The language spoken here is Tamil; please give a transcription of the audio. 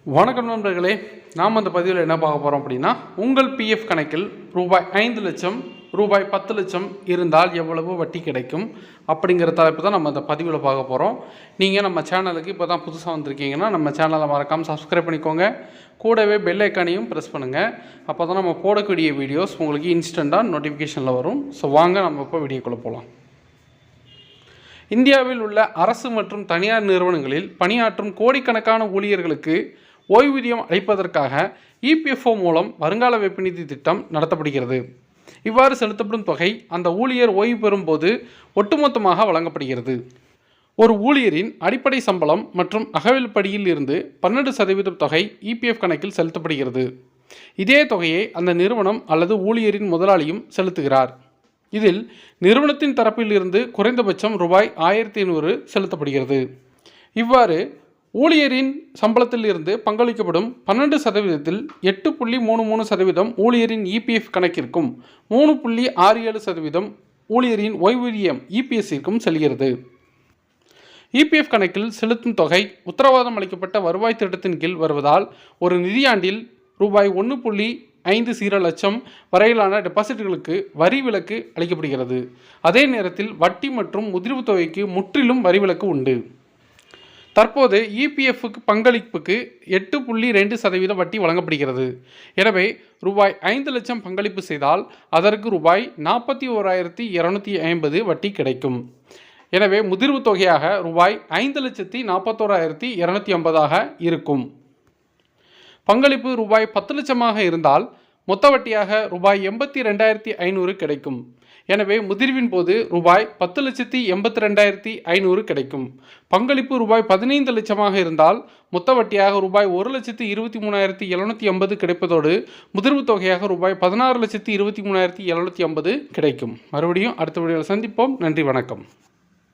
வணக்கம் நண்பர்களே, நாம் அந்த பதிவில் என்ன பார்க்க போகிறோம் அப்படின்னா, உங்கள் பிஎஃப் கணக்கில் ரூபாய் 5 லட்சம் ரூபாய் 10 லட்சம் இருந்தால் எவ்வளவு வட்டி கிடைக்கும் அப்படிங்கிற தலைப்பு தான் நம்ம அந்த பதிவில் பார்க்க போகிறோம். நீங்கள் நம்ம சேனலுக்கு இப்போ தான் புதுசாக வந்திருக்கீங்கன்னா நம்ம சேனலை மறக்காமல் சப்ஸ்கிரைப் பண்ணிக்கோங்க. கூடவே பெல் ஐக்கானையும் ப்ரெஸ் பண்ணுங்கள். அப்போ தான் நம்ம போடக்கூடிய வீடியோஸ் உங்களுக்கு இன்ஸ்டண்ட்டாக நோட்டிஃபிகேஷனில் வரும். ஸோ வாங்க நம்ம இப்போ வீடியோக்குள்ளே போகலாம். இந்தியாவில் உள்ள அரசு மற்றும் தனியார் நிறுவனங்களில் பணியாற்றும் கோடிக்கணக்கான ஊழியர்களுக்கு ஓய்வூதியம் அளிப்பதற்காக இபிஎஃப்ஓ மூலம் வருங்கால வைப்பு நிதி திட்டம் நடத்தப்படுகிறது. இவ்வாறு செலுத்தப்படும் தொகை அந்த ஊழியர் ஓய்வு பெறும்போது ஒட்டுமொத்தமாக வழங்கப்படுகிறது. ஒரு ஊழியரின் அடிப்படை சம்பளம் மற்றும் அகவில்படியில் இருந்து 12% தொகை இபிஎஃப் கணக்கில் செலுத்தப்படுகிறது. இதே தொகையை அந்த நிறுவனம் அல்லது ஊழியரின் முதலாளியும் செலுத்துகிறார். இதில் நிறுவனத்தின் தரப்பில் இருந்து குறைந்தபட்சம் ரூபாய் 1500 செலுத்தப்படுகிறது. இவ்வாறு ஊழியரின் சம்பளத்தில் இருந்து பங்களிக்கப்படும் 12%, 8.33% ஊழியரின் இபிஎஃப் கணக்கிற்கும் 3.67% ஊழியரின் ஓய்வூதியம் இபிஎஸ்ஸிற்கும் செல்கிறது. இபிஎஃப் கணக்கில் செலுத்தும் தொகை உத்தரவாதம் அளிக்கப்பட்ட வருவாய் திட்டத்தின் கீழ் வருவதால் ஒரு நிதியாண்டில் ரூபாய் 1.50 லட்சம் வரையிலான டெபாசிட்களுக்கு வரி விலக்கு அளிக்கப்படுகிறது. அதே நேரத்தில் வட்டி மற்றும் முதிர்வு தொகைக்கு முற்றிலும் வரி விலக்கு உண்டு. தற்போது இபிஎஃப் பங்களிப்புக்கு 8.2% வட்டி வழங்கப்படுகிறது. எனவே ரூபாய் 5 லட்சம் பங்களிப்பு செய்தால் அதற்கு ரூபாய் 41,250 வட்டி கிடைக்கும். எனவே முதிர்வு தொகையாக ரூபாய் 5,41,250 இருக்கும். பங்களிப்பு ரூபாய் 10 லட்சமாக இருந்தால் மொத்த வட்டியாக ரூபாய் 82,500 கிடைக்கும். எனவே முதிர்வின் போது ரூபாய் 10,82,500 கிடைக்கும். பங்களிப்பு ரூபாய் 15 லட்சமாக இருந்தால் மொத்த வட்டியாக ரூபாய் 1,23,750 கிடைப்பதோடு முதிர்வு தொகையாக ரூபாய் 16,23,750 கிடைக்கும். மறுபடியும் அடுத்த வீடியோவில் சந்திப்போம். நன்றி, வணக்கம்.